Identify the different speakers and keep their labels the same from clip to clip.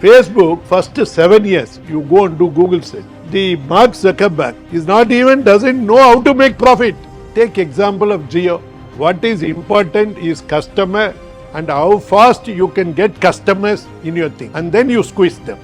Speaker 1: Facebook, first 7 years, you go and do Google search. The Mark Zuckerberg doesn't know how to make profit. Take example of Geo. What is important is customer and how fast you can get customers in your thing. And then you squeeze them.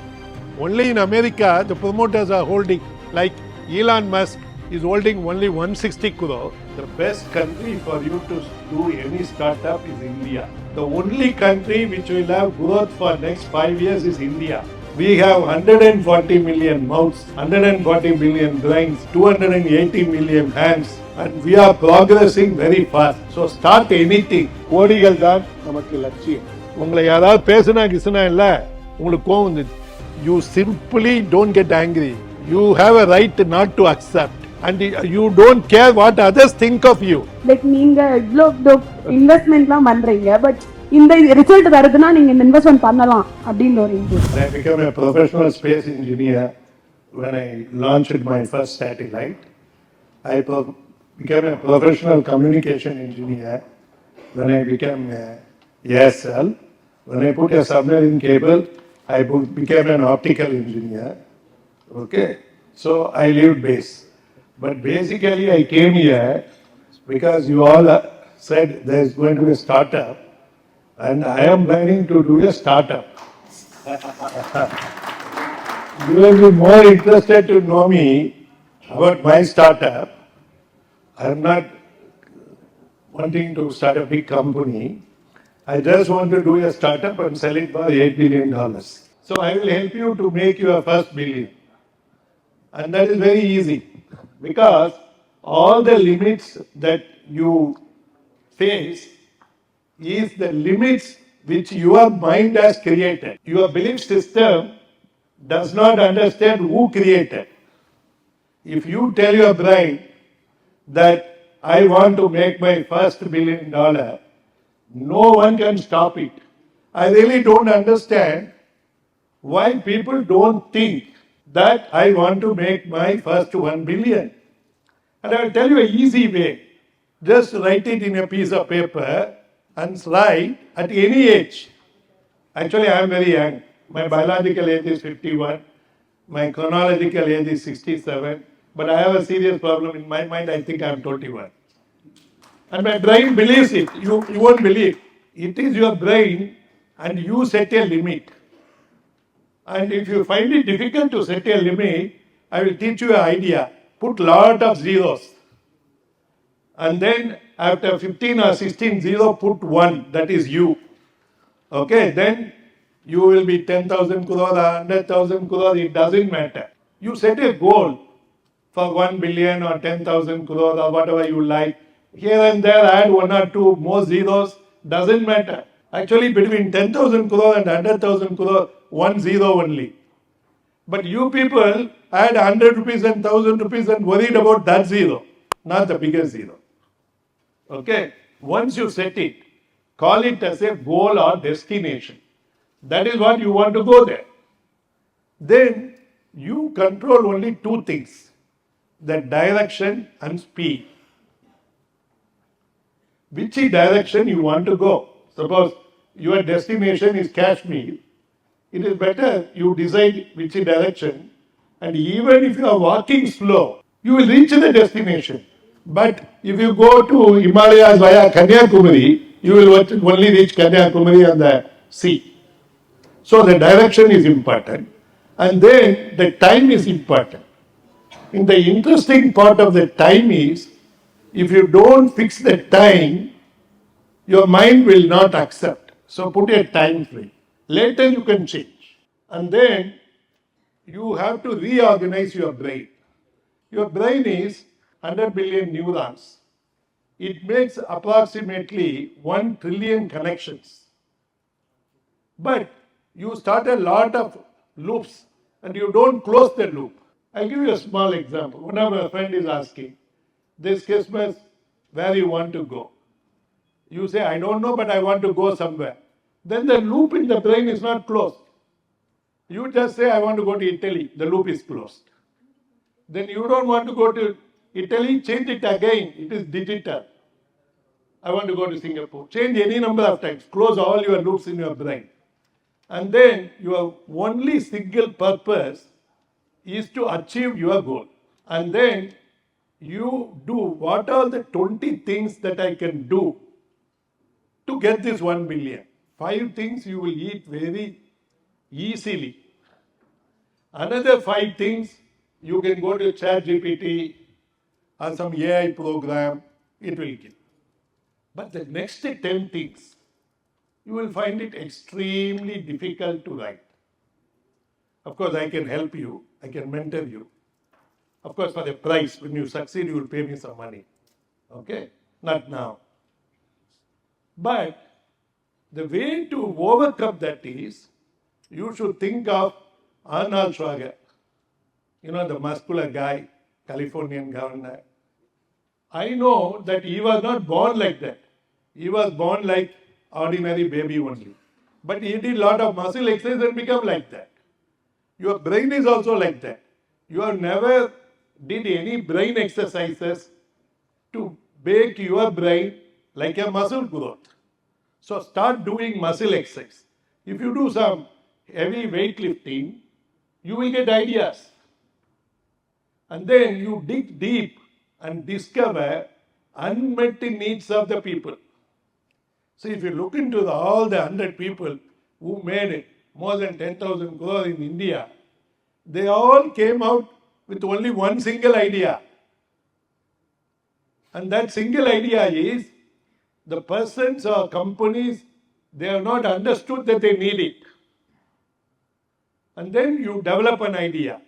Speaker 1: Only in America, the promoters are holding, like Elon Musk is holding only 160 crore. The best country for you to do any startup is India. The only country which will have growth for next 5 years is India. We have 140 million mouths, 140 million brains, 280 million hands, and we are progressing very fast. So start anything. கோடிகள் தான் நமக்கு லட்சியம். உங்களை யாராவது பேசினா கிசுனா இல்லை, உங்களுக்கு கோவம் வந்து. You simply don't get angry. You have a right not to accept. And you don't care what others think of you.
Speaker 2: Like நீங்க இவ்ளோ இன்வெஸ்ட்மென்ட்லாம் பண்றீங்க, பட் இந்த ரிசல்ட் வருதுன்னா நீங்க இந்த இன்வெஸ்ட்மென்ட் பண்ணலாம் அப்படின்னு ஒரு interest.
Speaker 1: I became a professional space engineer when I launched my first satellite. I became a professional communication engineer when I became a ASL. When I put a submarine cable, I became an optical engineer. Okay, so I lived base. But basically I came here because you all said there is going to be a startup, and I am planning to do a startup. You will be more interested to know me about my startup. I am not wanting to start a big company. I just want to do a startup and sell it for $8 billion. So I will help you to make your first billion. And that is very easy because all the limits that you face is the limits which your mind has created. Your belief system does not understand who created. If you tell your brain that I want to make my first $1 billion, no one can stop it. I really don't understand why people don't think that I want to make my first 1 billion. And I will tell you an easy way. Just write it in a piece of paper and write at any age. Actually, I am very young. My biological age is 51. My chronological age is 67. But I have a serious problem. In my mind, I think I am 21. And my brain believes it. You won't believe. It is your brain and you set a limit. And if you find it difficult to set a limit, I will teach you an idea. Put lot of zeros. And then after 15 or 16 zero, put 1. That is you. Okay, then you will be 10,000 crore or 100,000 crore. It doesn't matter. You set a goal for 1 billion or 10,000 crore or whatever you like. Here and there add 1 or 2 more zeros. Doesn't matter. Actually, between 10,000 crore and 100,000 crore, 1 zero only. But you people add 100 rupees and 1,000 rupees and worried about that zero, not the bigger zero. Okay? Once you set it, call it as a goal or destination. That is what you want to go there. Then you control only 2 things, the direction and speed. Which direction you want to go? Suppose your destination is Kashmir. It is better you decide which direction, and even if you are walking slow, you will reach the destination. But if you go to Himalayas via Kanyakumari, you will only reach Kanyakumari on the sea. So the direction is important, and then the time is important. And the interesting part of the time is, if you don't fix the time, your mind will not accept. So put a time frame. Later you can change. And then you have to reorganize your brain. Your brain is 100 billion neurons. It makes approximately 1 trillion connections. But you start a lot of loops and you don't close the loop. I'll give you a small example. One of my friends is asking, this Christmas, where you want to go? You say, I don't know, but I want to go somewhere. Then the loop in the brain is not closed. You just say, I want to go to Italy. The loop is closed. Then you don't want to go to Italy, change it again. It is digital. I want to go to Singapore. Change any number of times. Close all your loops in your brain. And then your only single purpose is to achieve your goal. And then you do what are the 20 things that I can do to get this 1 billion. 5 things you will eat very easily. Another 5 things you can go to ChatGPT or some AI program, it will give. But the next 10 things, you will find it extremely difficult to write. Of course, I can help you, I can mentor you. Of course, for the price, when you succeed, you will pay me some money. Okay? Not now. But the way to overcome that is, you should think of Arnold Schwarzenegger. You know, the muscular guy, Californian governor. I know that he was not born like that. He was born like ordinary baby only. But he did a lot of muscle exercise and become like that. Your brain is also like that. You have never did any brain exercises to make your brain like a muscle growth. So start doing muscle exercise. If you do some heavy weightlifting, you will get ideas. And then you dig deep and discover unmet needs of the people. So if you look into all the 100 people who made more than 10,000 crore in India, they all came out with only one single idea. And that single idea is the persons or companies, they have not understood that they need it. And then you develop an idea.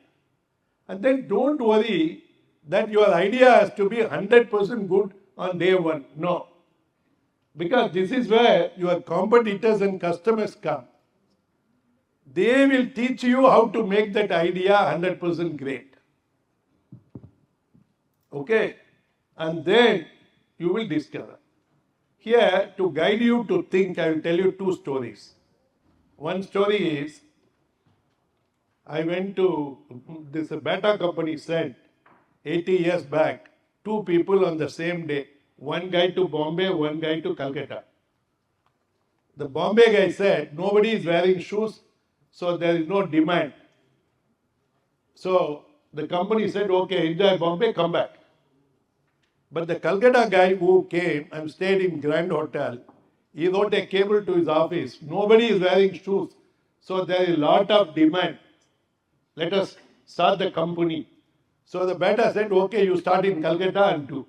Speaker 1: And then don't worry that your idea has to be 100% good on day one. No. Because this is where your competitors and customers come. They will teach you how to make that idea 100% great. Okay? And then you will discover. Here, to guide you to think, I will tell you 2 stories. One story is, I went to, this Bata company said, 80 years back, 2 people on the same day, one guy to Bombay, one guy to Calcutta. The Bombay guy said, nobody is wearing shoes, so there is no demand. So the company said, okay, enjoy Bombay, come back. But the Calcutta guy who came and stayed in Grand Hotel, he wrote a cable to his office. Nobody is wearing shoes, so there is a lot of demand. Let us start the company. So the Beta said, okay, you start in Calcutta and do.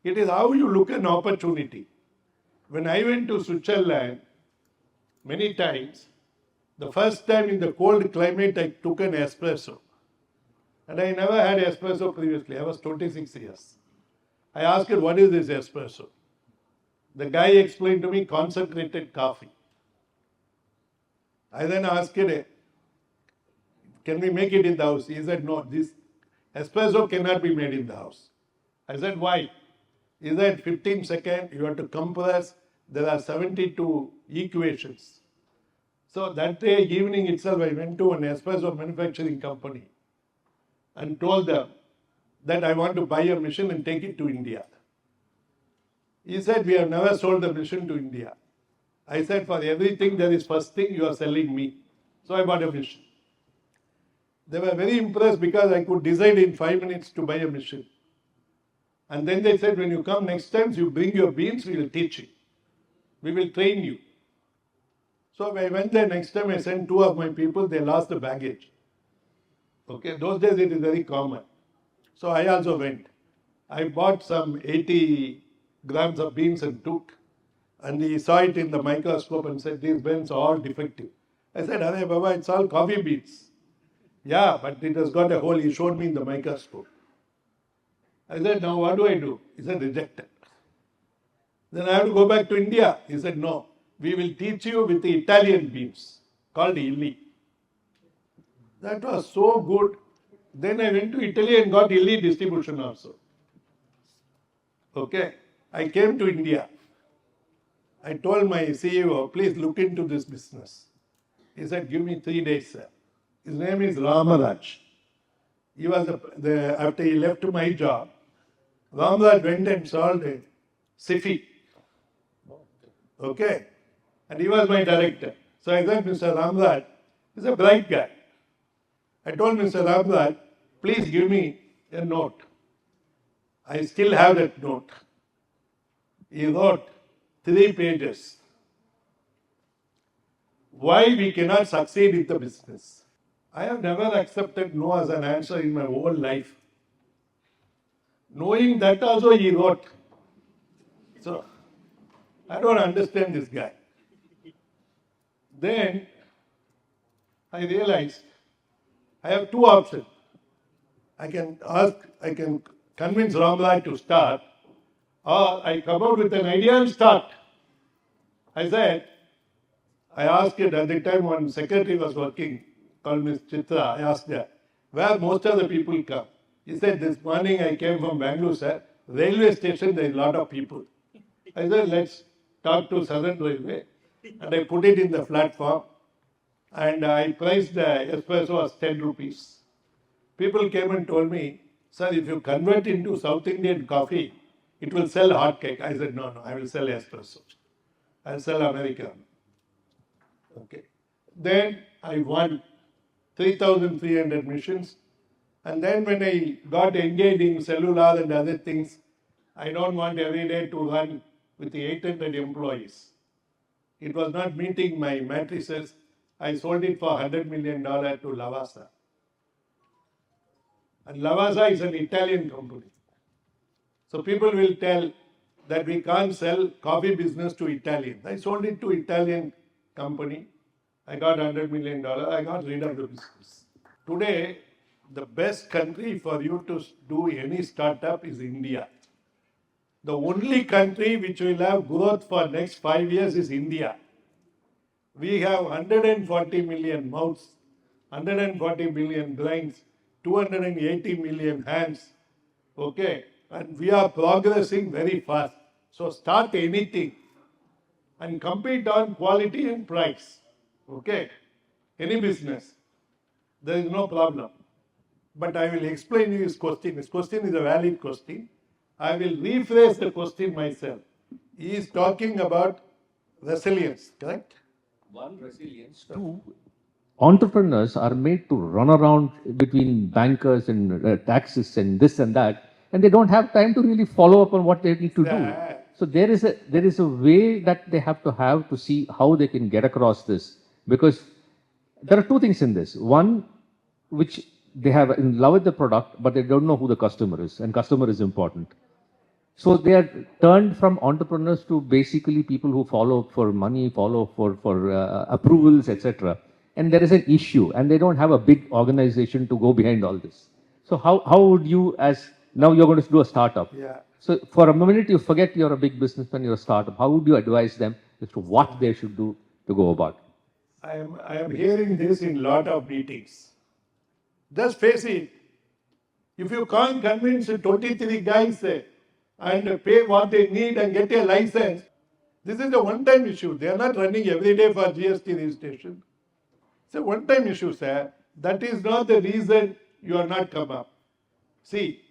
Speaker 1: It is how you look at an opportunity. When I went to Switzerland, many times, the first time in the cold climate, I took an espresso. And I never had espresso previously. I was 26 years. I asked her, what is this espresso? The guy explained to me, concentrated coffee. I then asked her, can we make it in the house? He said, no, this espresso cannot be made in the house. I said, why? He said, 15 seconds, you have to compress. There are 72 equations. So that day, evening itself, I went to an espresso manufacturing company and told them that I want to buy a machine and take it to India. He said, we have never sold the machine to India. I said, for everything there is first thing, you are selling me. So I bought a machine. They were very impressed because I could decide in 5 minutes to buy a machine. And then they said, when you come next time, you bring your beans, we will teach you. We will train you. So when I went there next time, I sent 2 of my people, they lost the baggage. Okay, those days it is very common. So I also went. I bought some 80 grams of beans and took. And he saw it in the microscope and said, these beans are all defective. I said, Hare Baba, it's all coffee beans. Yeah, but it has got a hole. He showed me in the microscope. I said, now what do I do? He said, rejected. Then I have to go back to India. He said, no, we will teach you with the Italian beans called illy. That was so good. Then I went to Italy and got illy distribution also. Okay, I came to India. I told my CEO, please look into this business. He said, give me 3 days, sir. His name is Ramaraj. He was after he left my job, Ramaraj went and sold a Sifi. Okay, and he was my director. So I said, Mr. Ramraj, he's a bright guy. I told Mr. Ramraj, please give me a note. I still have that note. He wrote 3 pages. Why we cannot succeed in the business. I have never accepted no as an answer in my whole life. Knowing that also he wrote. So, I don't understand this guy. Then I realized I have 2 options. I can convince Ramraj to start, or I come out with an idea and start. I said, I asked it at the time when secretary was working, called Miss Chitra, I asked her, where most of the people come? He said, this morning I came from Bangalore, sir. Railway station, there is a lot of people. I said, let's talk to Southern Railway. And I put it in the platform. And I priced the espresso as 10 rupees. People came and told me, sir, if you convert into South Indian coffee, it will sell hot cake. I said, no, I will sell espresso. I'll sell Americano. Okay. Then I won 3,300 missions. And then when I got engaged in cellular and other things, I don't want every day to run with the 800 employees. It was not meeting my matrices. I sold it for $100 million to Lavazza. And Lavazza is an Italian company. So people will tell that we can't sell coffee business to Italians. I sold it to Italian company. I got $100 million. I got rid of the business. Today, the best country for you to do any startup is India. The only country which will have growth for next 5 years is India. We have 140 million mouths, 140 million brains, 280 million hands. Okay, and we are progressing very fast. So start anything and compete on quality and price. Okay, any business, there is no problem. But I will explain you his question. His question is a valid question. I will rephrase the question myself. He is talking about resilience, correct?
Speaker 3: One, resilience. Two, entrepreneurs are made to run around between bankers and taxes and this and that, and they don't have time to really follow up on what they need to do. So there is a way that they have to see how they can get across this, because there are 2 things in this. One, which they have in love with the product, but they don't know who the customer is, and customer is important. So they are turned from entrepreneurs to basically people who follow for money, follow for approvals, etc. And there is an issue, and they don't have a big organization to go behind all this. So how would you, as now you're going to do a startup?
Speaker 1: Yeah.
Speaker 3: So for a minute you forget you're a big businessman, you're a startup. How would you advise them as to what they should do to go about?
Speaker 1: I am hearing this in lot of meetings. Just face it. If you can't convince 23 guys and pay what they need and get a license, this is a one-time issue. They are not running every day for GST registration. It's a one-time issue, sir. That is not the reason you are not come up. See,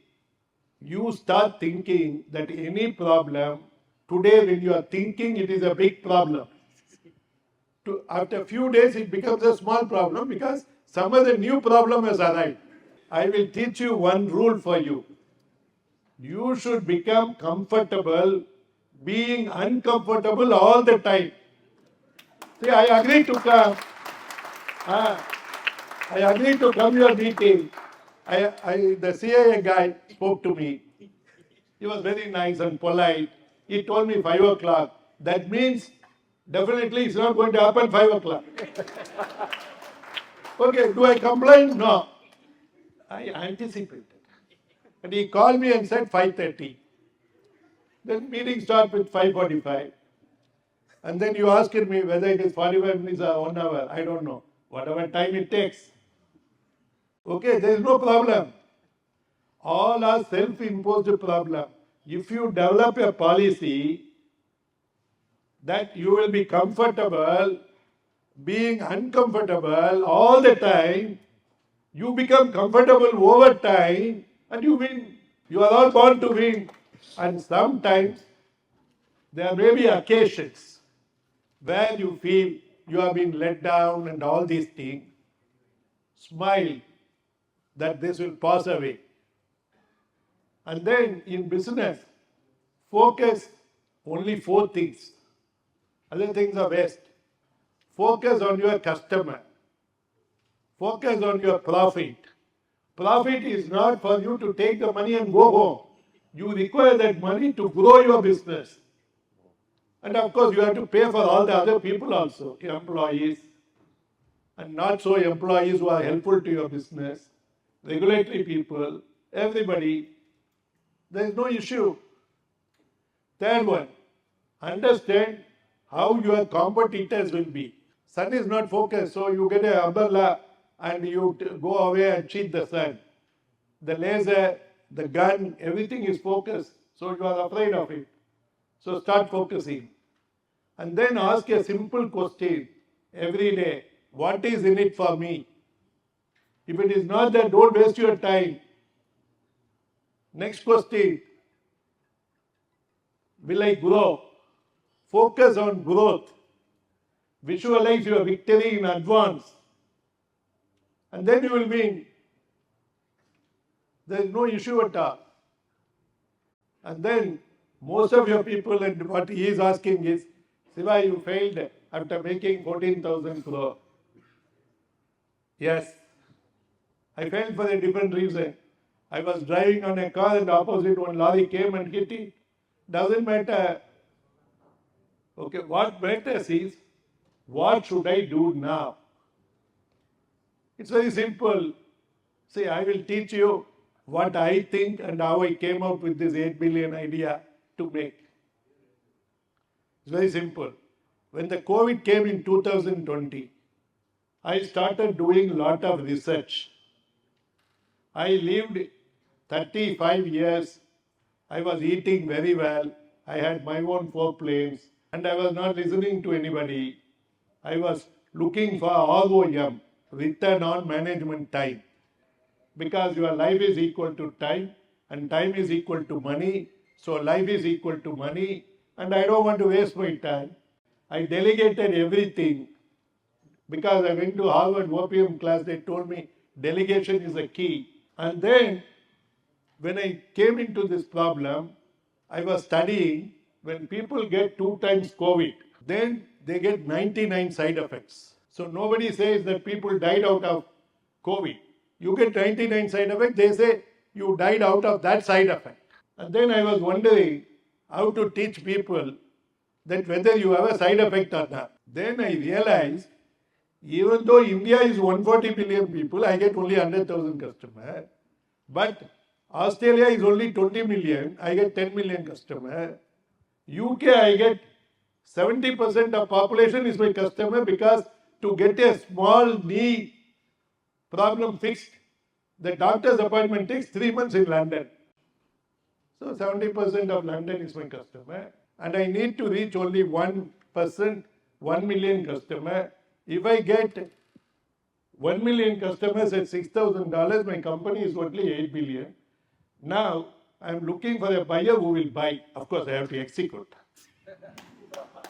Speaker 1: you start thinking that any problem, today when you are thinking it is a big problem. After a few days it becomes a small problem because some other new problem has arrived. I will teach you one rule for you. You should become comfortable being uncomfortable all the time. See, I agree to come. I agreed to come your meeting. The CIA guy spoke to me. He was very nice and polite. He told me 5 o'clock. That means definitely it's not going to happen 5 o'clock. Okay, do I complain? No. I anticipated. And he called me and said 5:30. Then meeting starts with 5:45. And then you asked me whether it is 45 minutes or 1 hour. I don't know. Whatever time it takes. Okay, there is no problem. All are self-imposed problem. If you develop a policy that you will be comfortable, being uncomfortable all the time, you become comfortable over time and you win. You are all born to win. And sometimes there may be occasions where you feel you have been let down and all these things, smile that this will pass away. And then in business, focus only 4 things. Other things are waste. Focus on your customer. Focus on your profit. Profit is not for you to take the money and go home. You require that money to grow your business. And of course, you have to pay for all the other people also, your employees, and not so employees who are helpful to your business, regulatory people, everybody. There is no issue. Third one, understand how your competitors will be. Sun is not focused, so you get an umbrella and you go away and cheat the sun. The laser, the gun, everything is focused, so you are afraid of it. So start focusing. And then ask a simple question every day. What is in it for me? If it is not there, don't waste your time. Next question. Will I grow? Focus on growth. Visualize your victory in advance. And then you will win. There is no issue at all. And then most of your people, and what he is asking is, Siva, you failed after making 14,000 crore. Yes, I failed for a different reason. I was driving on a car and opposite one lorry came and hit it. Doesn't matter. Okay, what matters is, what should I do now? It's very simple. See, I will teach you what I think and how I came out with this 8 billion idea to make. It's very simple. When the COVID came in 2020, I started doing a lot of research. I lived 35 years. I was eating very well. I had my own 4 planes and I was not listening to anybody. I was looking for ROM, return on management time. Because your life is equal to time and time is equal to money. So life is equal to money and I don't want to waste my time. I delegated everything. Because I went to Harvard OPM class, they told me delegation is a key. And then when I came into this problem, I was studying when people get 2 times COVID, then they get 99 side effects. So nobody says that people died out of COVID. You get 99 side effects, they say you died out of that side effect. And then I was wondering how to teach people that whether you have a side effect or not. Then I realized, even though India is 140 billion people, I get only 100,000 customers. But Australia is only 20 million, I get 10 million customers. UK, I get 70% of population is my customer because to get a small knee problem fixed, the doctor's appointment takes 3 months in London. So 70% of London is my customer. And I need to reach only 1%, 1 million customer. If I get 1 million customers at $6,000, my company is only 8 billion. Now, I'm looking for a buyer who will buy. Of course, I have to execute.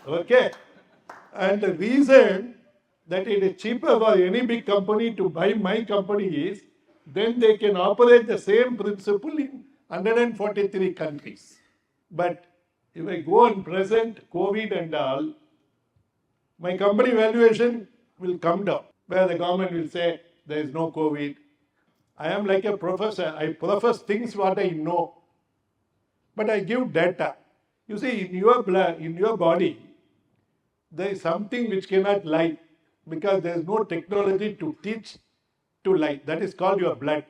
Speaker 1: Okay? And the reason that it is cheaper for any big company to buy my company is, then they can operate the same principle in 143 countries. But if I go and present COVID and all, my company valuation will come down, where the government will say there is no COVID. I am like a professor. I profess things what I know, but I give data. You see, in your blood, in your body, there is something which cannot lie because there is no technology to teach to lie. That is called your blood.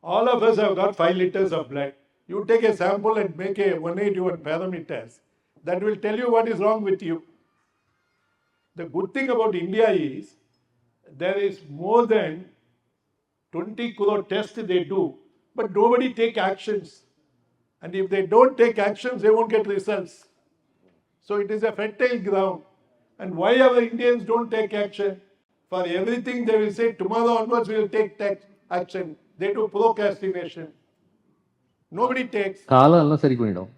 Speaker 1: All of us have got 5 liters of blood. You take a sample and make a 181 parameters. That will tell you what is wrong with you. The good thing about India is there is more than 20 crore tests they do, but nobody take actions. And if they don't take actions, they won't get results. So it is a fertile ground. And why our Indians don't take action? For everything they will say, tomorrow onwards we will take action. They do procrastination. Nobody takes.
Speaker 3: காலம் எல்லாம் சரி பண்ணிடும்.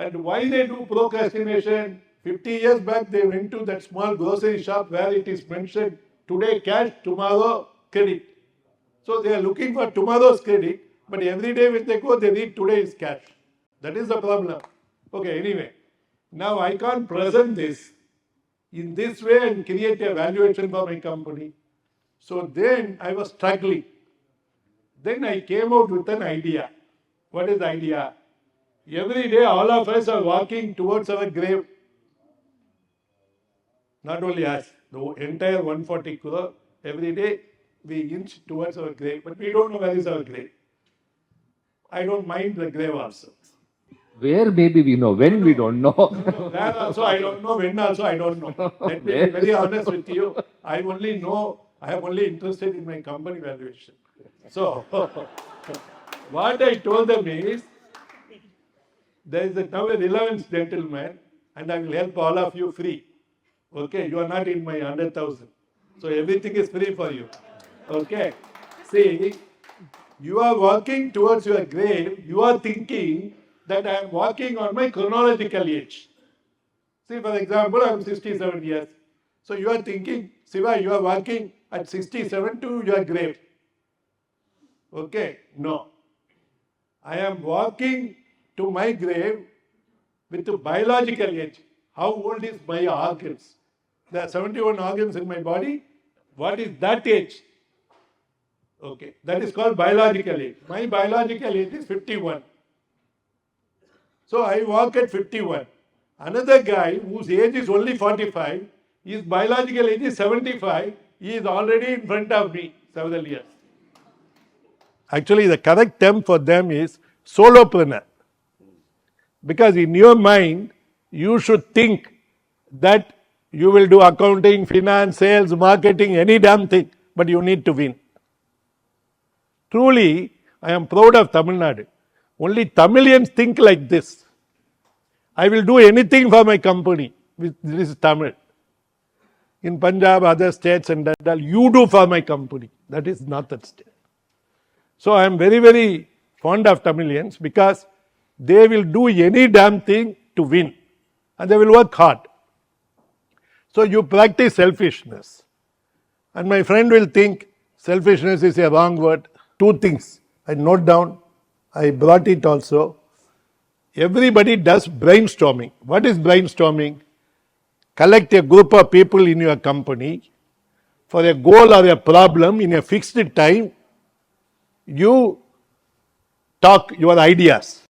Speaker 1: And why they do procrastination? 50 years back, they went to that small grocery shop where it is mentioned today cash, tomorrow credit. So they are looking for tomorrow's credit, but every day when they go, they read today is cash. That is the problem. Okay, anyway. Now I can't present this in this way and create a valuation for my company. So then I was struggling. Then I came out with an idea. What is the idea? Every day all of us are walking towards our grave. Not only us, the entire 140 crore, every day we inch towards our grave, but we don't know where is our grave. I don't mind the grave also.
Speaker 3: Where maybe we know, when we don't know.
Speaker 1: Where also I don't know, when also I don't know. Let me be very honest with you. I only know, I am only interested in my company valuation. So, what I told them is, there is now a relevance gentleman, and I will help all of you free. Okay, you are not in my 100,000. So everything is free for you. Okay. See, you are walking towards your grave, you are thinking that I am walking on my chronological age. See, for example, I am 67 years. So you are thinking, Siva, you are walking at 67 to your grave. Okay, no. I am walking to my grave with the biological age. How old is my organs? There are 71 organs in my body. What is that age? Okay, that is called biological age. My biological age is 51. So I walk at 51. Another guy whose age is only 45, his biological age is 75, he is already in front of me several years. Actually, the correct term for them is solopreneur. Because in your mind, you should think that you will do accounting, finance, sales, marketing, any damn thing, but you need to win. Truly, I am proud of Tamil Nadu. Only Tamilians think like this. I will do anything for my company. This is Tamil. In Punjab, other states and that, you do for my company. That is Northern state. So I am very, very fond of Tamilians because they will do any damn thing to win. And they will work hard. So you practice selfishness. And my friend will think selfishness is a wrong word. Two things I note down, I brought it also. Everybody does brainstorming. What is brainstorming? Collect a group of people in your company for a goal or a problem in a fixed time. You talk your ideas.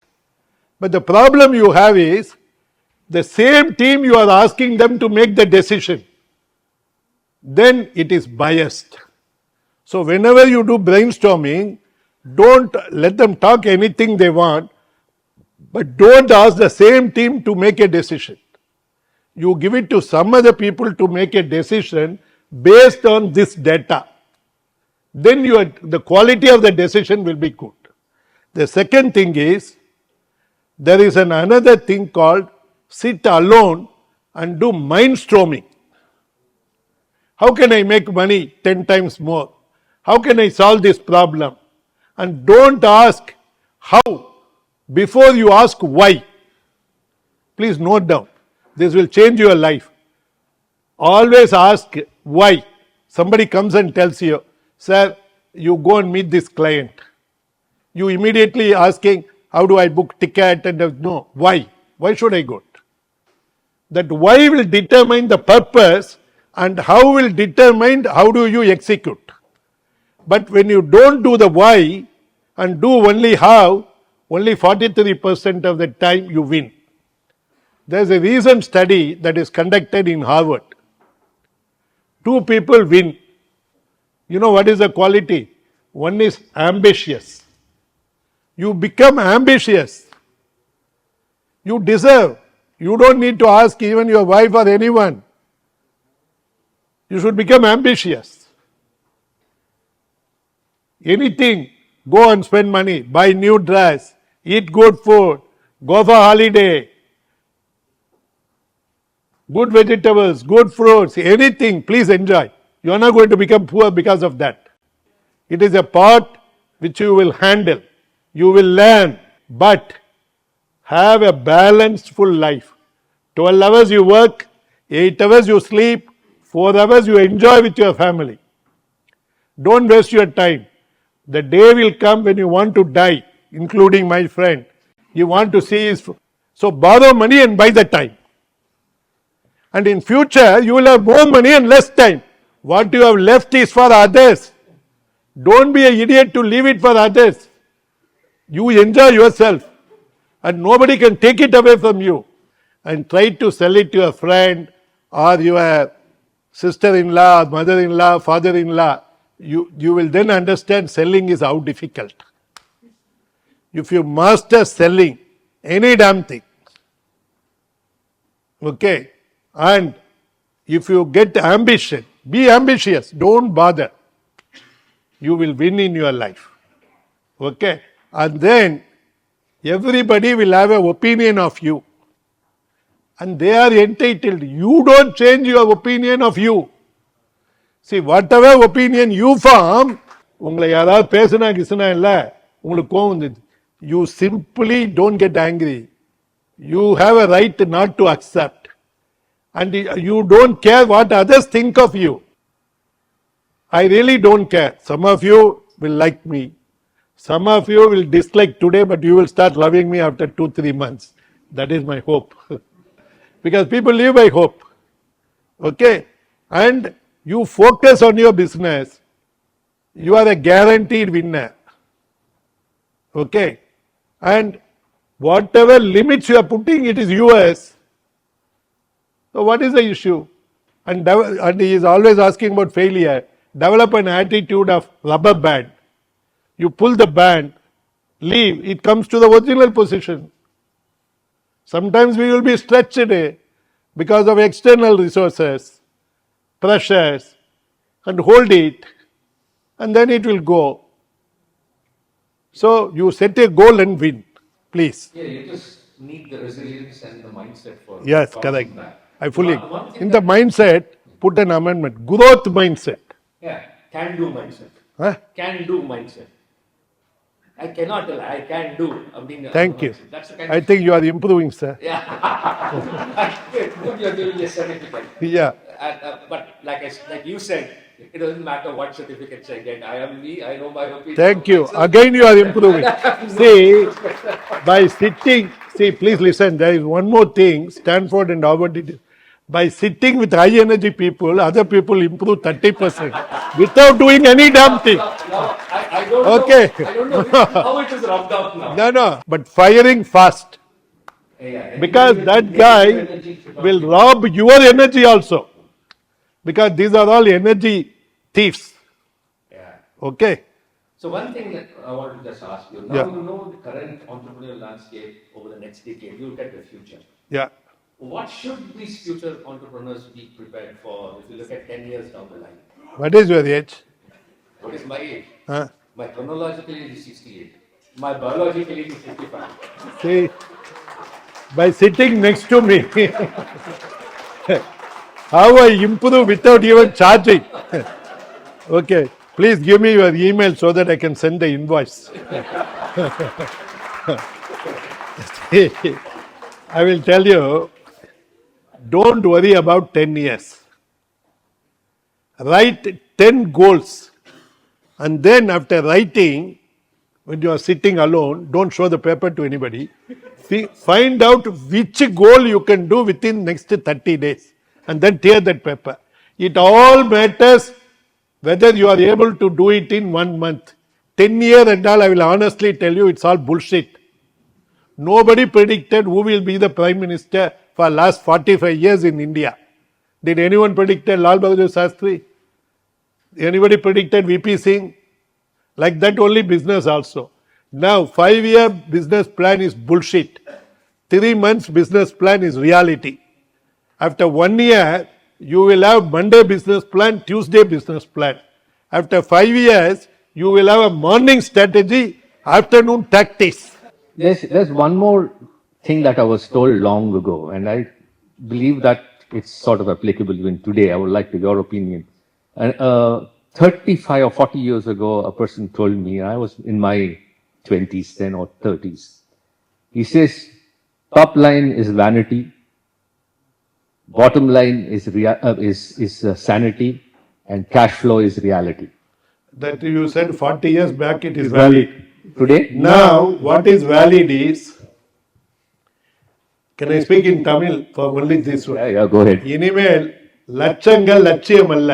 Speaker 1: But the problem you have is the same team you are asking them to make the decision. Then it is biased. So whenever you do brainstorming, don't let them talk anything they want, but don't ask the same team to make a decision. You give it to some other people to make a decision based on this data. Then the quality of the decision will be good. The second thing is, there is another thing called sit alone and do mindstorming. How can I make money 10 times more? How can I solve this problem? And don't ask how before you ask why. Please note down. This will change your life. Always ask why. Somebody comes and tells you, sir, you go and meet this client. You immediately asking, how do I book ticket? And no, why? Why should I go? That why will determine the purpose and how will determine how do you execute. But when you don't do the why and do only how, only 43% of the time you win. There is a recent study that is conducted in Harvard. 2 people win. You know what is the quality? One is ambitious. You become ambitious. You deserve. You don't need to ask even your wife or anyone. You should become ambitious. Anything, go and spend money, buy new dress, eat good food, go for holiday, good vegetables, good fruits, anything, please enjoy. You are not going to become poor because of that. It is a part which you will handle. You will learn, but have a balanced full life. 12 hours you work, 8 hours you sleep, 4 hours you enjoy with your family. Don't waste your time. The day will come when you want to die, including my friend. You want to see his. So borrow money and buy the time. And in future, you will have more money and less time. What you have left is for others. Don't be an idiot to leave it for others. You enjoy yourself. And nobody can take it away from you. And try to sell it to a friend or your sister-in-law, mother-in-law, father-in-law. You will then understand selling is how difficult. If you master selling any damn thing, okay, and if you get ambition, be ambitious, don't bother. You will win in your life. Okay, and then everybody will have an opinion of you. And they are entitled. You don't change your opinion of you. See, whatever opinion you form, உங்களை யாராவது பேசினா கிசுனா இல்ல உங்களுக்கு கோவம் வந்தது. You simply don't get angry. You have a right not to accept. And you don't care what others think of you. I really don't care. Some of you will like me. Some of you will dislike today, but you will start loving me after 2-3 months. That is my hope. Because people live by hope. Okay? And you focus on your business. You are a guaranteed winner. Okay? And whatever limits you are putting, it is yours. So what is the issue? And he is always asking about failure. Develop an attitude of rubber band. You pull the band, leave, it comes to the original position. Sometimes we will be stretched because of external resources, pressures, and hold it, and then it will go. So you set a goal and win, please.
Speaker 3: Yeah, you just need the resilience and the mindset for
Speaker 1: Yes,
Speaker 3: bouncing
Speaker 1: correct.
Speaker 3: back.
Speaker 1: I fully.
Speaker 3: One thing
Speaker 1: In the mindset, put an amendment. Growth mindset.
Speaker 4: Yeah, can do mindset.
Speaker 1: Huh?
Speaker 4: Can do mindset. I cannot tell, I can do.
Speaker 1: Thank you.
Speaker 4: That's the kind
Speaker 1: I think you are improving, sir.
Speaker 4: Yeah. Good, you're giving a certificate.
Speaker 1: Yeah.
Speaker 4: But like you said, it doesn't matter what certificates I get. I am me, I know my opinion.
Speaker 1: Thank you. Again, you are improving. See, by sitting, please listen, there is one more thing, Stanford and Harvard did it. By sitting with high energy people, other people improve 30% without doing any damn thing.
Speaker 4: Now, I don't
Speaker 1: Okay.
Speaker 4: know, I don't know how it is rubbed out now.
Speaker 1: No, but firing fast.
Speaker 4: Yeah,
Speaker 1: Because that guy will rob your energy also. Because these are all energy thieves.
Speaker 4: Yeah.
Speaker 1: Okay.
Speaker 4: So one thing that I want to just ask you, now
Speaker 1: Yeah.
Speaker 4: you know the current entrepreneurial landscape over the next decade, you look at the future.
Speaker 1: Yeah.
Speaker 4: What should these future entrepreneurs be prepared for if you look at 10 years down the line?
Speaker 1: What is your age?
Speaker 4: What is my age?
Speaker 1: Huh?
Speaker 4: My chronological age is 68. My biological age is 55.
Speaker 1: See, by sitting next to me, how I improve without even charging. Okay, please give me your email so that I can send the invoice. I will tell you, don't worry about 10 years. Write 10 goals. And then after writing, when you are sitting alone, don't show the paper to anybody. Find out which goal you can do within next 30 days. And then tear that paper. It all matters whether you are able to do it in 1 month. 10 years and all, I will honestly tell you, it's all bullshit. Nobody predicted who will be the Prime Minister for last 45 years in India. Did anyone predict Lal Bahadur Shastri? Anybody predicted VP Singh? Like that only business also. Now 5-year business plan is bullshit. 3 months business plan is reality. After 1 year, you will have Monday business plan, Tuesday business plan. After 5 years, you will have a morning strategy, afternoon tactics.
Speaker 3: There's one more thing that I was told long ago, and I believe that it's sort of applicable even today. I would like to your opinion. And 35 or 40 years ago, a person told me, I was in my 20s then or 30s. He says, top line is vanity, bottom line is sanity, and cash flow is reality.
Speaker 1: That you said 40 years back it is valid.
Speaker 3: Today,
Speaker 1: Now, what is valid is, can I speak in Tamil for only this one?
Speaker 3: yeah, go ahead.
Speaker 1: இனிமேல் லட்சங்கள் லட்சியம் அல்ல,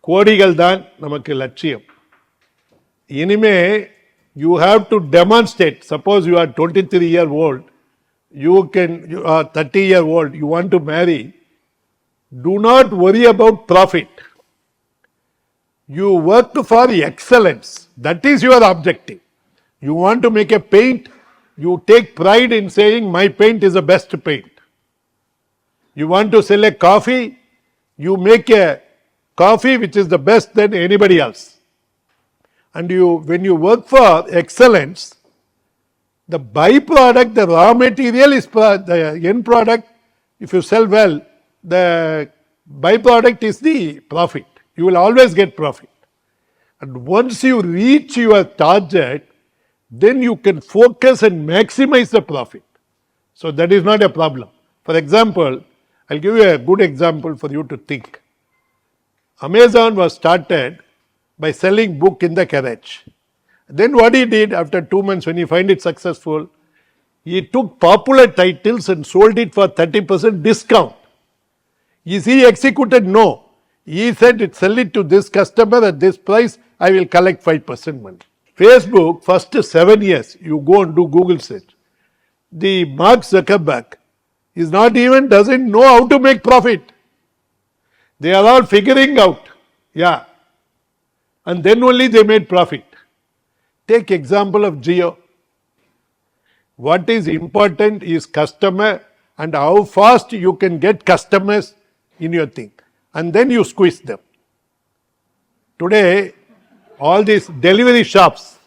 Speaker 1: கோடிகள் தான் நமக்கு லட்சியம். இனிமே you have to demonstrate. Suppose you are 23-year-old, you are 30-year-old, you want to marry. Do not worry about profit. You work for excellence. That is your objective. You want to make a paint, you take pride in saying my paint is the best paint. You want to sell a coffee, you make a coffee which is the best than anybody else. And when you work for excellence, the byproduct, the raw material is the end product. If you sell well, the byproduct is the profit. You will always get profit. And once you reach your target, then you can focus and maximize the profit. So that is not a problem. For example, I'll give you a good example for you to think. Amazon was started by selling book in the garage. Then what he did after 2 months when he find it successful, he took popular titles and sold it for 30% discount. Is he executed? No. He said, sell it to this customer at this price, I will collect 5% money. Facebook, first 7 years, you go and do Google search. The Mark Zuckerberg is not even, doesn't know how to make profit. They are all figuring out. Yeah. And then only they made profit. Take example of Jio. What is important is customer and how fast you can get customers in your thing. And then you squeeze them. Today, all these delivery shops,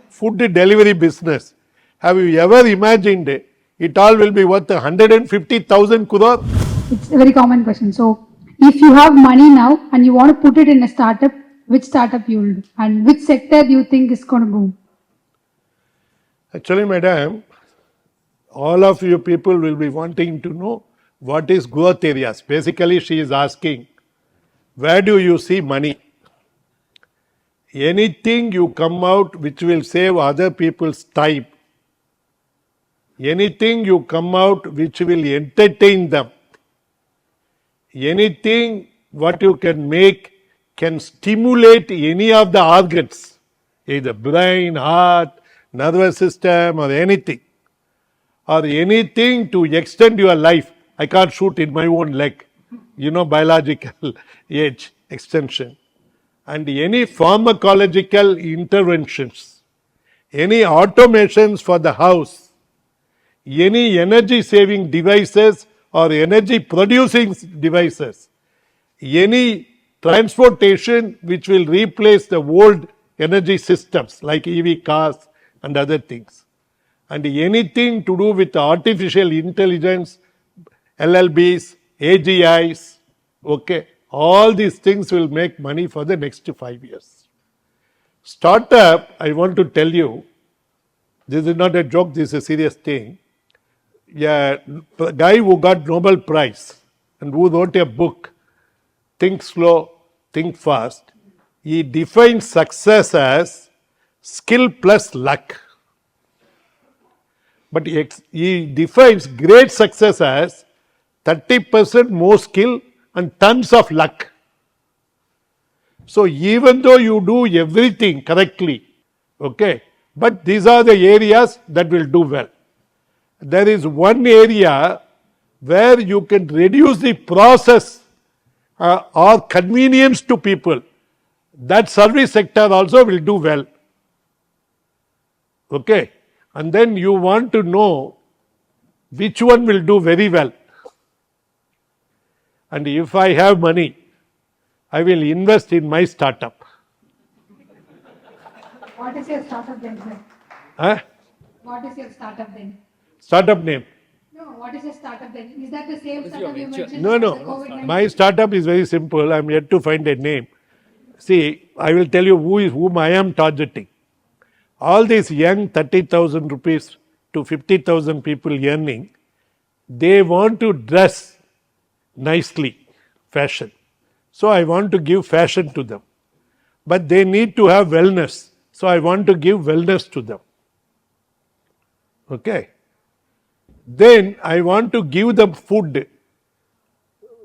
Speaker 1: food delivery business, have you ever imagined it all will be worth 150,000 crore?
Speaker 5: It's a very common question. So, if you have money now and you want to put it in a startup, which startup you will do? And which sector do you think is going to boom?
Speaker 1: Actually, madam, all of you people will be wanting to know what is growth areas. Basically, she is asking, where do you see money? Anything you come out which will save other people's time. Anything you come out which will entertain them. Anything what you can make can stimulate any of the organs, either brain, heart, nervous system or anything. Or anything to extend your life. I can't shoot in my own leg. Biological age extension. And any pharmacological interventions, any automations for the house, any energy saving devices or energy producing devices, any transportation which will replace the old energy systems like EV cars and other things. And anything to do with artificial intelligence, LLBs, AGIs, okay, all these things will make money for the next 5 years. Startup, I want to tell you, this is not a joke, this is a serious thing. Yeah, a guy who got Nobel Prize and who wrote a book, Think Slow, Think Fast, he defines success as skill plus luck. But he defines great success as 30% more skill and tons of luck. So even though you do everything correctly, okay, but these are the areas that will do well. There is one area where you can reduce the process or convenience to people. That service sector also will do well. Okay. And then you want to know which one will do very well. And if I have money, I will invest in my startup.
Speaker 5: What is your startup then, sir?
Speaker 1: Huh?
Speaker 5: What is your startup then?
Speaker 1: Startup name?
Speaker 5: No, what is your startup then? Is that the same startup you mentioned?
Speaker 1: No,
Speaker 5: for
Speaker 1: no.
Speaker 5: the COVID-19?
Speaker 1: My startup is very simple. I am yet to find a name. See, I will tell you whom I am targeting. All these young 30,000 rupees to 50,000 people earning, they want to dress nicely, fashion. So I want to give fashion to them. But they need to have wellness. So I want to give wellness to them. Okay. Then I want to give them food,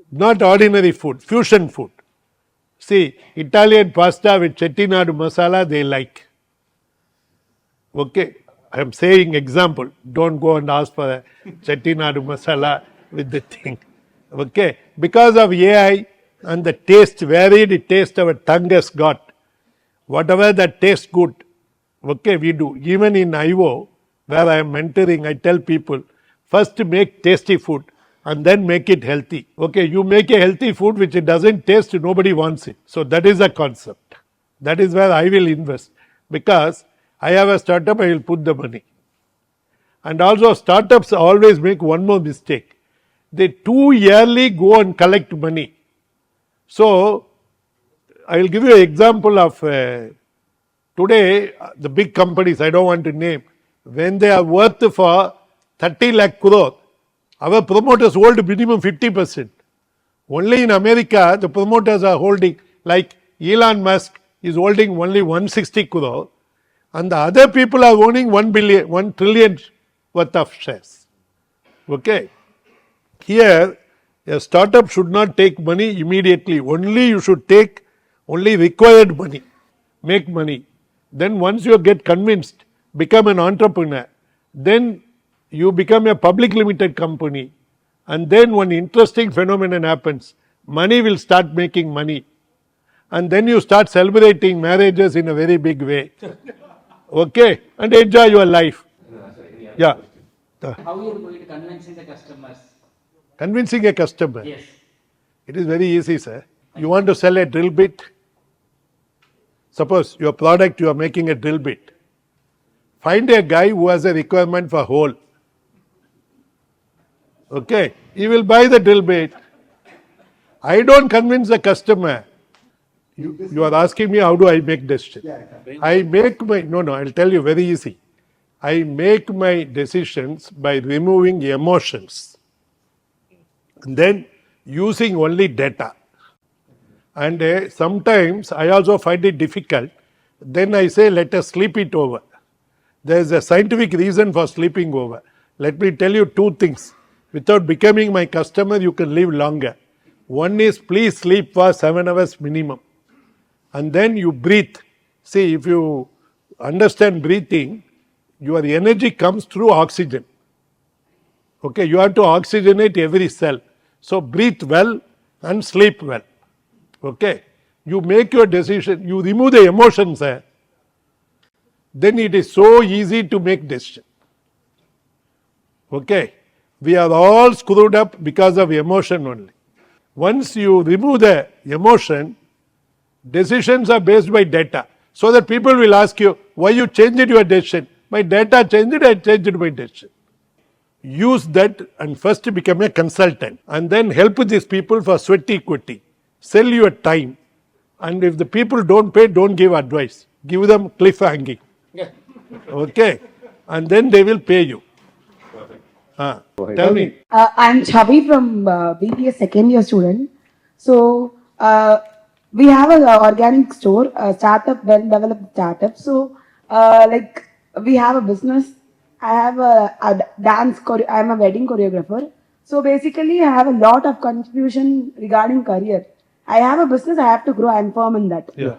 Speaker 1: not ordinary food, fusion food. See, Italian pasta with chettinadu masala they like. Okay, I am saying example. Don't go and ask for a chettinadu masala with the thing. Okay, because of AI and the taste, varied taste our tongue has got. Whatever that tastes good, okay, we do. Even in IO, where I am mentoring, I tell people, first make tasty food and then make it healthy. Okay, you make a healthy food which it doesn't taste, nobody wants it. So that is a concept. That is where I will invest. Because I have a startup, I will put the money. And also startups always make one more mistake. They too yearly go and collect money. So I will give you an example of today, the big companies, I don't want to name, when they are worth for 30 lakh crore, our promoters hold minimum 50%. Only in America, the promoters are holding, like Elon Musk is holding only 160 crore, and the other people are owning 1 trillion worth of shares. Okay. Here, a startup should not take money immediately. Only you should take only required money, make money. Then once you get convinced, become an entrepreneur. Then you become a public limited company. And then one interesting phenomenon happens. Money will start making money. And then you start celebrating marriages in a very big way. Okay? And enjoy your life. Yeah.
Speaker 6: How you are going to convincing the customers?
Speaker 1: Convincing a customer.
Speaker 6: Yes.
Speaker 1: It is very easy, sir. You want to sell a drill bit? Suppose your product, you are making a drill bit. Find a guy who has a requirement for hole. Okay, he will buy the drill bit. I don't convince the customer. You are asking me how do I make decisions? I make my, I'll tell you very easy. I make my decisions by removing emotions. And then using only data. And sometimes I also find it difficult. Then I say, let us sleep it over. There is a scientific reason for sleeping over. Let me tell you two things. Without becoming my customer, you can live longer. One is, please sleep for 7 hours minimum. And then you breathe. See, if you understand breathing, your energy comes through oxygen. Okay, you have to oxygenate every cell. So breathe well and sleep well. Okay, you make your decision, you remove the emotions there. Then it is so easy to make decision. Okay, we are all screwed up because of emotion only. Once you remove the emotion, decisions are based by data. So that people will ask you, why you changed your decision? My data changed, I changed my decision. Use that and first become a consultant and then help these people for sweat equity. Sell your time. And if the people don't pay, don't give advice. Give them cliffhanging. Okay? And then they will pay you. Tell me.
Speaker 2: I'm Chavi from BBA second year student. So we have an organic store, a startup, well developed startup. So like we have a business. I have a dance. I'm a wedding choreographer. So basically, I have a lot of confusion regarding career. I have a business. I have to grow. I'm firm in that.
Speaker 1: Yeah.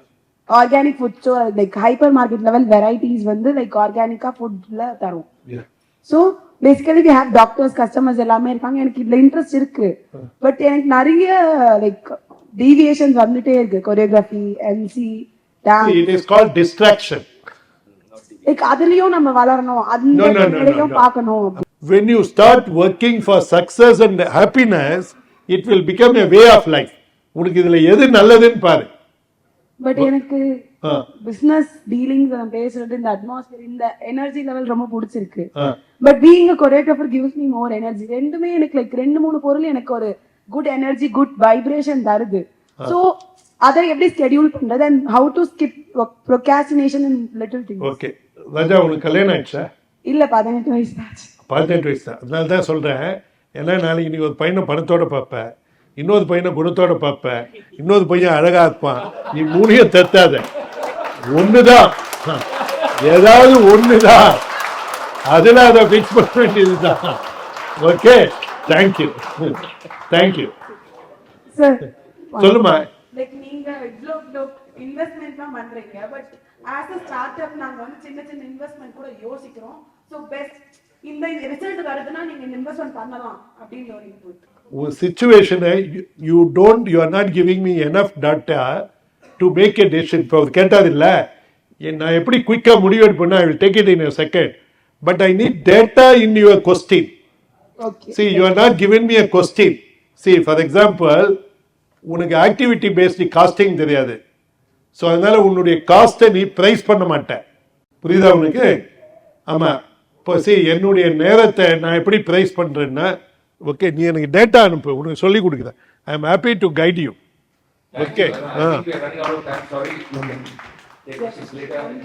Speaker 2: Organic food, so like hypermarket level varieties, like organic food la tarum.
Speaker 1: Yeah.
Speaker 2: So basically, we have doctors, customers, எல்லாமே இருக்காங்க. எனக்கு இதுல interest இருக்கு. But எனக்கு நிறைய like deviations வந்துட்டே இருக்கு. choreography, MC, dance.
Speaker 1: See, it is called distraction.
Speaker 2: Like அதுலயும் நம்ம வளரணும். அந்த வேலையும் பார்க்கணும்.
Speaker 1: When you start working for success and happiness, it will become a way of life. உனக்கு இதுல எது நல்லதுன்னு பாரு.
Speaker 2: பட் எனக்கு பிசினஸ் டீலிங்ஸ் நான் பேசுறது இந்த அட்மாஸ்பியர் இந்த எனர்ஜி லெவல் ரொம்ப பிடிச்சிருக்கு. But being a choreographer gives me more energy. ரெண்டுமே எனக்கு லைக் 2-3 பொருள் எனக்கு ஒரு குட் எனர்ஜி குட் வைப்ரேஷன் தருது. சோ அதை எப்படி ஸ்கெடியூல் பண்றது and how to skip procrastination in little things.
Speaker 1: Okay Raja, உனக்கு கல்யாணம் ஆயிடுச்சா?
Speaker 2: இல்ல 18 வயசு தான்.
Speaker 1: 18 வயசு தான். அதனால தான் சொல்றேன், ஏன்னா நாளைக்கு நீ ஒரு பையனை பணத்தோட பார்ப்ப, இன்னொரு பையனை குணத்தோட பார்ப்ப, இன்னொரு பையன் அழகா இருப்பான். நீ மூணையும் தத்தாத, ஒண்ணுதான், ஏதாவது ஒண்ணுதான், அதுல அதை ஃபிக்ஸ் பண்ண வேண்டியதுதான். Okay, thank you thank you.
Speaker 2: சார்
Speaker 1: சொல்லுமா.
Speaker 2: லைக் நீங்க இவ்வளோ இன்வெஸ்ட்மெண்ட்லாம் பண்றீங்க, but as a start up நாங்க வந்து சின்ன சின்ன இன்வெஸ்ட்மெண்ட் கூட யோசிக்கிறோம். ஸோ பெஸ்ட் இந்த ரிசல்ட் வருதுன்னா நீங்க இந்த இன்வெஸ்ட்மெண்ட் பண்ணலாம் அப்படின்னு ஒரு இன்புட்.
Speaker 1: ஒரு சிச்சுவேஷனை you are not giving me enough data to make a decision. இப்போ அவர் கேட்டார் இல்லை, நான் எப்படி குயிக்காக முடிவு எடுப்பேன்னா, I will take it in a second, but I need data in your question. See, you are not giving me a question. See, for example, உனக்கு ஆக்டிவிட்டி பேஸ்டு காஸ்டிங் தெரியாது, ஸோ அதனால உன்னுடைய காஸ்ட்டை நீ ப்ரைஸ் பண்ண மாட்டேன். புரியுதா உனக்கு? ஆமாம். இப்போ என்னுடைய நேரத்தை நான் எப்படி ப்ரைஸ் பண்ணுறேன்னா, ஓகே, நீ எனக்கு டேட்டா அனுப்பு, உனக்கு சொல்லி கொடுக்குறேன். I am happy to guide you. Okay.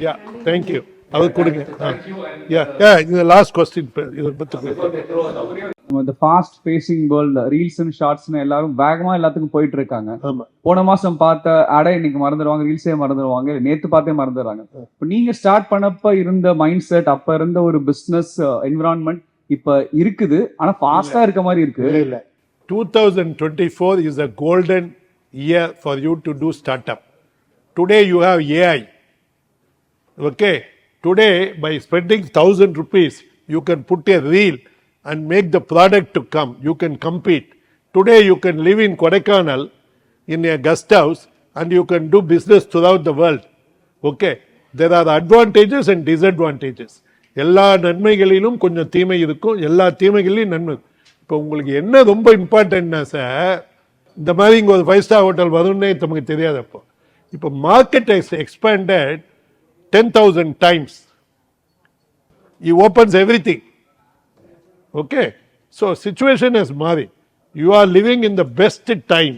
Speaker 1: Yeah, thank you. அவர் கொடுங்க. இந்த லாஸ்ட் கொஸ்டின் இதை பற்றி.
Speaker 7: இந்த ஃபாஸ்ட் பேசிங் வேர்ல்ட் ரீல்ஸ் ஷார்ட்ஸ்னு எல்லாரும் வேகமா எல்லாத்துக்கும் போயிட்டு இருக்காங்க. போன மாசம் பார்த்த அடை இன்னைக்கு மறந்துடுவாங்க, ரீல்ஸே மறந்துடுவாங்க, நேத்து பார்த்தே மறந்துடுறாங்க. இப்போ நீங்க ஸ்டார்ட் பண்ணப்ப இருந்த மைண்ட் செட், அப்ப இருந்த ஒரு பிசினஸ் என்விரான்மெண்ட் இப்ப இருக்குது, ஆனா ஃபாஸ்டா இருக்க மாதிரி இருக்கு.
Speaker 1: இல்ல 2024 is a golden year for you to do startup. Today you have AI. Okay, today by spending 1,000 rupees you can put a reel and make the product to come. You can compete. Today you can live in Kodaikanal in a guest house and you can do business throughout the world. Okay, there are advantages and disadvantages. எல்லா நன்மைகளிலும் கொஞ்சம் தீமை இருக்கும், எல்லா தீமைகளிலும் நன்மை. இப்போ உங்களுக்கு என்ன ரொம்ப இம்பார்ட்டன்ட்னா சார், இந்த மாதிரி இங்கே ஒரு 5 ஸ்டார் ஹோட்டல் வரும்னே நமக்கு தெரியாது. இப்போ market has expanded 10,000 times. He opens everything. Okay, so situation has married. You are living in the best time,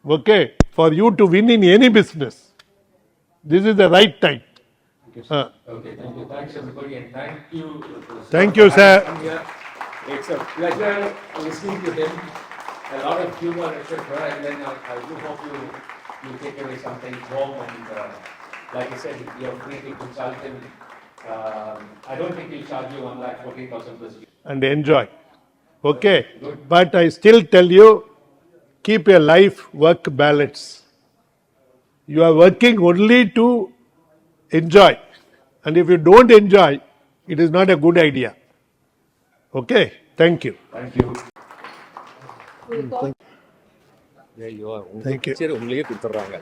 Speaker 1: okay, for you to win in any business. This is the right time.
Speaker 4: Okay, thank you. Thanks everybody, and thank you.
Speaker 1: Thank you, sir.
Speaker 4: It's a pleasure listening to him. A lot of humor, etc. And then I do hope you take away something home. And like I said, you're free to consult him. I don't think he'll charge you 1,14,000 plus.
Speaker 1: And enjoy. Okay, but I still tell you, keep your life-work balance. You are working only to enjoy, and if you don't enjoy, it is not a good idea. Okay, thank you.
Speaker 4: Thank you.
Speaker 1: Thank you.
Speaker 4: உங்களையே கொடுத்துறாங்க.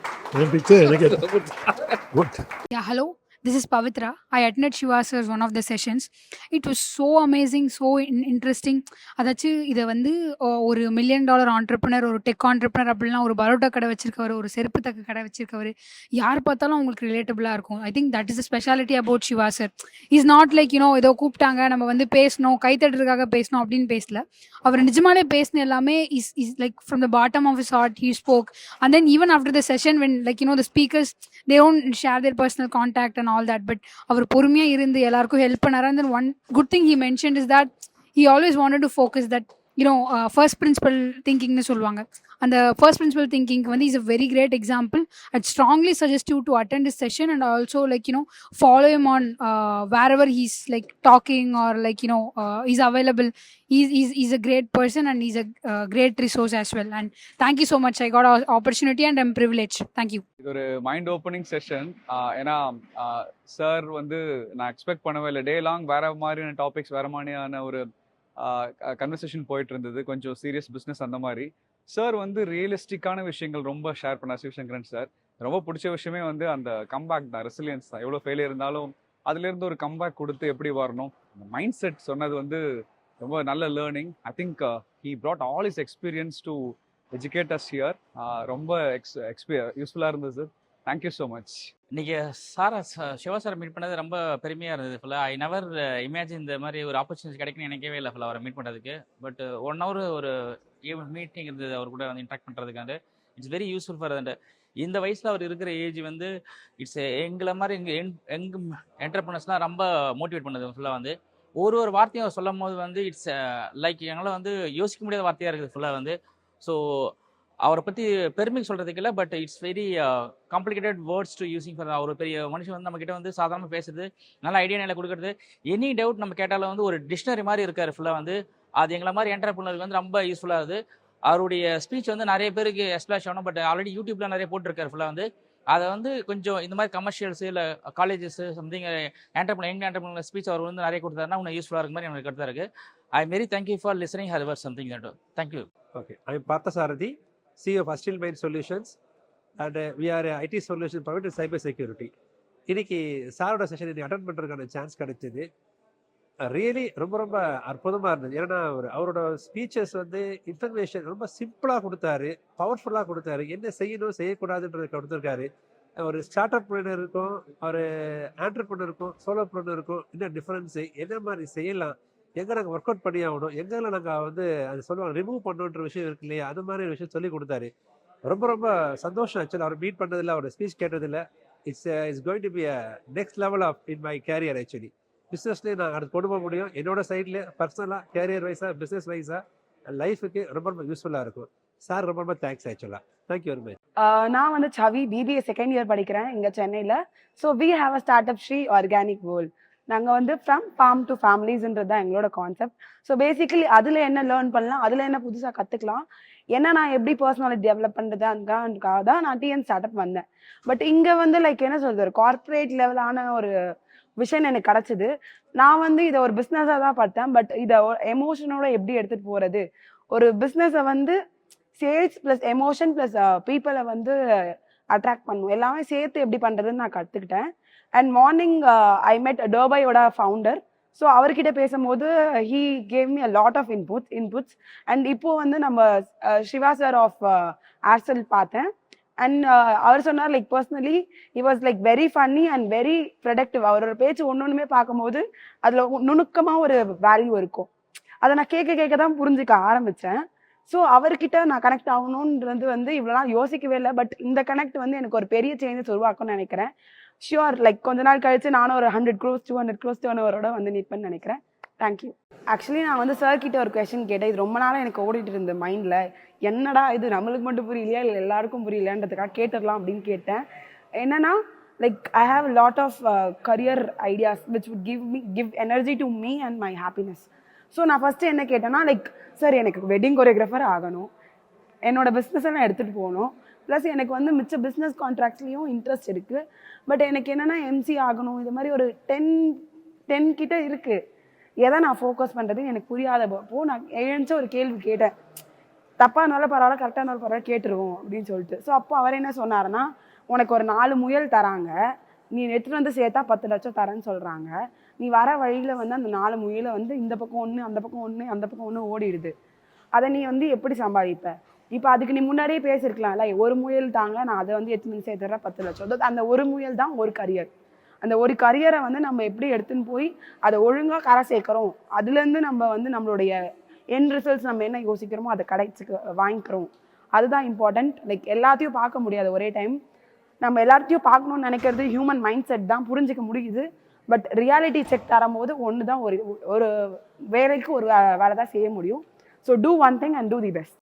Speaker 5: Yeah, hello. This is Pavitra. I attended Shiva sir's one of the sessions. It was so amazing, so interesting. அதாச்சு இதை வந்து ஒரு $1 million entrepreneur, ஒரு tech entrepreneur அப்படின்னா, ஒரு பரோட்டா கடை வச்சிருக்கவர், ஒரு செருப்பு தக்க கடை வச்சிருக்கவர், யார் பார்த்தாலும் அவங்களுக்கு ரிலேட்டபிளாக இருக்கும். I think that is the speciality about Siva sir. Is not like ஏதோ கூப்பிட்டாங்க நம்ம வந்து பேசணும், கைத்தட்டுறதுக்காக பேசணும் அப்படின்னு பேசல. அவர் நிஜமாலே பேசின எல்லாமே is like from the bottom of his heart he spoke. And then even after the session when like the speakers they don't share their personal contact and all that, but அவர் பொறுமையா இருந்து எல்லாருக்கும் ஹெல்ப் பண்ணாரு. And then one good thing he mentioned is that he always wanted to focus that first principle thinking னு சொல்லுவாங்க. அந்த first principle thinking வந்து is a very great example. I'd strongly suggest you to attend his session and also follow him on wherever he's like talking or he's available. He's a great person and he's a great resource as well. And thank you so much. I got an opportunity and I'm privileged. Thank you.
Speaker 7: இது ஒரு mind opening session. ஏன்னா sir வந்து நான் expect பண்ணவே இல்லை. Day long வேற மாதிரியான topics, வேற மாதிரியான ஒரு கன்வர்சேஷன் போயிட்டு இருந்தது, கொஞ்சம் சீரியஸ் பிஸ்னஸ் அந்த மாதிரி. சார் வந்து ரியலிஸ்டிக்கான விஷயங்கள் ரொம்ப ஷேர் பண்ணார். சிவசங்கரன் சார் ரொம்ப பிடிச்ச விஷயமே வந்து அந்த கம்பேக் தான், ரெசிலியன்ஸ் தான். எவ்வளோ ஃபெயிலியர் இருந்தாலும் அதுலேருந்து ஒரு கம்பேக் கொடுத்து எப்படி வரணும், அந்த மைண்ட் செட் சொன்னது வந்து ரொம்ப நல்ல learning. I think he brought all his experience to educate us here. ரொம்ப யூஸ்ஃபுல்லாக இருந்தது சார். Thank you so much.
Speaker 6: இன்னைக்கு சிவா சார் மீட் பண்ணது ரொம்ப பெருமையாக இருந்தது. ஃபுல்லாக ஐ நெவர் இமேஜின் இந்த மாதிரி ஒரு ஆப்பர்ச்சுனிட்டி கிடைக்குன்னு நினைக்கவே இல்லை ஃபுல்லாக அவரை மீட் பண்ணுறதுக்கு. பட் 1 hour ஒரு மீட்டிங் இருந்தது அவர் கூட வந்து இன்ட்ராக்ட் பண்ணுறதுக்காண்டு. இட்ஸ் வெரி யூஸ்ஃபுல் ஃபார் அந்த இந்த வயசில் அவர் இருக்கிற ஏஜ் வந்து இட்ஸ் எங்களை மாதிரி எங்கள் என்டர்பிரினர்ஸ்லாம் ரொம்ப மோட்டிவேட் பண்ணுது ஃபுல்லாக வந்து. ஒரு ஒரு வார்த்தையும் அவர் சொல்லும் போது வந்து இட்ஸ் லைக் எங்களால் வந்து யோசிக்க முடியாத வார்த்தையாக இருக்குது ஃபுல்லாக வந்து. ஸோ அவரை பற்றி பெருமைக்கு சொல்கிறதுக்கு இல்லை, but it's very complicated words to using for. ஒரு பெரிய மனுஷன் வந்து நம்மக்கிட்ட வந்து சாதாரணமாக பேசுறது, நல்ல ஐடியா நிலை கொடுக்குறது, எனி டவுட் நம்ம கேட்டாலும் வந்து ஒரு டிக்ஷனரி மாதிரி இருக்கார் ஃபுல்லாக வந்து. அது எங்களை மாதிரி என்டர்பிரினருக்கு வந்து ரொம்ப யூஸ்ஃபுல்லாக இருக்குது. அவருடைய ஸ்பீச் வந்து நிறைய பேருக்கு எஸ்பிளாஷ் ஆகணும், பட் ஆல்ரெடி யூடியூப்ல நிறைய போட்டிருக்காரு ஃபுல்லாக வந்து. அதை வந்து கொஞ்சம் இந்த மாதிரி கமர்ஷியல்ஸ் இல்லை காலேஜஸ் சம்திங் என்டர்பிரினர் ஸ்பீச் அவர் வந்து நிறைய கொடுத்தாருன்னா இன்னும் யூஸ்ஃபுல்லாக இருக்க மாதிரி எனக்கு கருத்தாக இருக்குது. I very thank you for listening her ever something that. Thank you.
Speaker 8: Okay, I am Parthasarathi, CEO of Still Mind Solutions, and we are a IT solution provider in cyber security. இன்னைக்கு சாரோட செஷன் இன்னைக்கு அட்டன் பண்ணுறதுக்கான chance கிடைச்சது. Really ரொம்ப ரொம்ப அற்புதமாக இருந்தது. ஏன்னா அவரோட ஸ்பீச்சஸ் வந்து இன்ஃபர்மேஷன் ரொம்ப சிம்பிளாக கொடுத்தாரு, பவர்ஃபுல்லாக கொடுத்தாரு, என்ன செய்யணும் செய்யக்கூடாதுன்றதை கொடுத்துருக்காரு. ஒரு ஸ்டார்ட் அப் ப்ரூனருக்கும் ஒரு ஆண்டர்ப்ரூனருக்கும் சோலோ ப்ரூனருக்கும் என்ன டிஃப்ரென்ஸு, என்ன மாதிரி செய்யலாம், எங்கே நாங்கள் ஒர்க் அவுட் பண்ணி ஆகணும், எங்கெல்லாம் நாங்கள் வந்து அது சொல்லுவாங்க ரிமூவ் பண்ணணுன்ற விஷயம் இருக்கு இல்லையா, அது மாதிரி விஷயம் சொல்லி கொடுத்தாரு. ரொம்ப ரொம்ப சந்தோஷம் ஆக்சுவலாக அவர் மீட் பண்ணதில்லை, அவரோட ஸ்பீச் கேட்டதில்லை. It's going to be a next level of in my career. Actually பிஸ்னஸ்லேயே நான் அடுத்து கொண்டு போக முடியும். என்னோட சைட்லேயே பர்சனலாக கேரியர் வைஸாக பிஸ்னஸ் வைஸாக லைஃபுக்கு ரொம்ப ரொம்ப யூஸ்ஃபுல்லாக இருக்கும். சார் ரொம்ப ரொம்ப தேங்க்ஸ் ஆக்சுவலாக. Thank you very much.
Speaker 2: நான் வந்து சவி பிபிஏ செகண்ட் இயர் படிக்கிறேன் இங்கே சென்னையில். So we have a startup Sri Organic World. நாங்கள் வந்து ஃப்ரம் ஃபார்ம் டு ஃபேமிலிஸ்ன்றது தான் எங்களோட கான்செப்ட். ஸோ பேசிக்கலி அதில் என்ன லேர்ன் பண்ணலாம், அதில் என்ன புதுசாக கற்றுக்கலாம், என்ன நான் எப்படி பர்சனாலிட்டி டெவலப் பண்ணுறது அதுக்காக தான் நான் டிஎன் ஸ்டார்ட் அப் வந்தேன். பட் இங்கே வந்து லைக் என்ன சொல்கிறது, ஒரு கார்பரேட் லெவலான ஒரு விஷயம் எனக்கு கிடச்சிது. நான் வந்து இதை ஒரு பிஸ்னஸாக தான் பார்த்தேன். பட் இதை எமோஷனோட எப்படி எடுத்துகிட்டு போகிறது, ஒரு பிஸ்னஸை வந்து சேல்ஸ் ப்ளஸ் எமோஷன் ப்ளஸ் பீப்புளை வந்து அட்ராக்ட் பண்ணும், எல்லாமே சேர்த்து எப்படி பண்ணுறதுன்னு நான் கற்றுக்கிட்டேன். அண்ட் மார்னிங் ஐ மெட் டோபையோட ஃபவுண்டர். ஸோ அவர்கிட்ட பேசும்போது he gave me a lot of inputs. And இப்போது வந்து நம்ம சிவா சார் ஆஃப் ஏர்செல் பார்த்தேன். அண்ட் அவர் சொன்னார் like personally he was like very funny and very productive. அவரோட பேச்சு ஒன்றுமே பார்க்கும்போது அதில் நுணுக்கமாக ஒரு வேல்யூ இருக்கும். அதை நான் கேட்க தான் புரிஞ்சுக்க ஆரம்பித்தேன். ஸோ அவர்கிட்ட நான் கனெக்ட் ஆகணுன்றது வந்து இவ்வளோலாம் யோசிக்கவே இல்லை. பட் இந்த கனெக்ட் வந்து எனக்கு ஒரு பெரிய சேஞ்சஸ் உருவாக்கும்னு நினைக்கிறேன். ஷியோர் லைக் கொஞ்ச நாள் கழிச்சு நானும் ஒரு 100 crores 200 crores டர்னோவரோட வந்து நிற்பேன்னு நினைக்கிறேன். தேங்க்யூ. ஆக்சுவலி நான் வந்து சார் கிட்ட ஒரு கொஸ்டின் கேட்டேன். இது ரொம்ப நாளாக எனக்கு ஓடிட்டு இருந்த மைண்டில், என்னடா இது நம்மளுக்கு மட்டும் புரியலையா இல்லை எல்லாருக்கும் புரியலையான்றதுக்காக கேட்டுடலாம் அப்படின்னு கேட்டேன். என்னன்னா like I have lot of career ideas which would give energy to me and my happiness. So நான் ஃபஸ்ட்டு என்ன கேட்டேன்னா லைக் சார் எனக்கு வெட்டிங் கொரியோகிராஃபர் ஆகணும், என்னோட பிஸ்னஸை நான் எடுத்துகிட்டு போகணும், ப்ளஸ் எனக்கு வந்து மிச்ச பிஸ்னஸ் கான்ட்ராக்ட்ஸ்லேயும் இன்ட்ரெஸ்ட் இருக்குது. பட் எனக்கு என்னென்னா எம்சி ஆகணும், இது மாதிரி ஒரு 10 கிட்ட இருக்குது. எதை நான் ஃபோக்கஸ் பண்ணுறதுன்னு எனக்கு புரியாதப்போ நான் எழுந்த ஒரு கேள்வி கேட்டேன். தப்பாக இருந்தாலும் பரவாயில்ல, கரெக்டாக இருந்தாலும் பரவாயில்ல, கேட்டுருவோம் அப்படின்னு சொல்லிட்டு. ஸோ அப்போ அவர் என்ன சொன்னாருன்னா, உனக்கு ஒரு 4 முயல் தராங்க, நீ எடுத்துகிட்டு வந்து சேர்த்தா 10 லட்சம் தரேன்னு சொல்கிறாங்க. நீ வர வழியில் வந்து அந்த 4 முயலை வந்து இந்த பக்கம் ஒன்று, அந்த பக்கம் ஒன்று, அந்த பக்கம் ஒன்று ஓடிடுது. அதை நீ வந்து எப்படி சம்பாதிப்ப? இப்போ அதுக்கு நீ முன்னாடியே பேசியிருக்கலாம்ல, ஒரு முயல் தாங்க, நான் அதை வந்து எடுத்துன்னு வந்து சேர்த்துறேன் 10 லட்சம். அந்த ஒரு முயல் தான் ஒரு கரியர். அந்த ஒரு கரியரை வந்து நம்ம எப்படி எடுத்துன்னு போய் அதை ஒழுங்காக கரை சேர்க்குறோம், அதுலேருந்து நம்ம வந்து நம்மளுடைய என் ரிசல்ட்ஸ் நம்ம என்ன யோசிக்கிறோமோ அதை வாங்கிக்கிறோம். அதுதான் இம்பார்ட்டண்ட். லைக் எல்லாத்தையும் பார்க்க முடியாது ஒரே டைம். நம்ம எல்லாத்தையும் பார்க்கணும்னு நினைக்கிறது ஹியூமன் மைண்ட் செட் தான், புரிஞ்சிக்க முடியுது. பட் ரியாலிட்டி செக் தரும்போது ஒன்று தான், ஒரு வேலைக்கு ஒரு வேலை தான் செய்ய முடியும். So do one thing and do the best.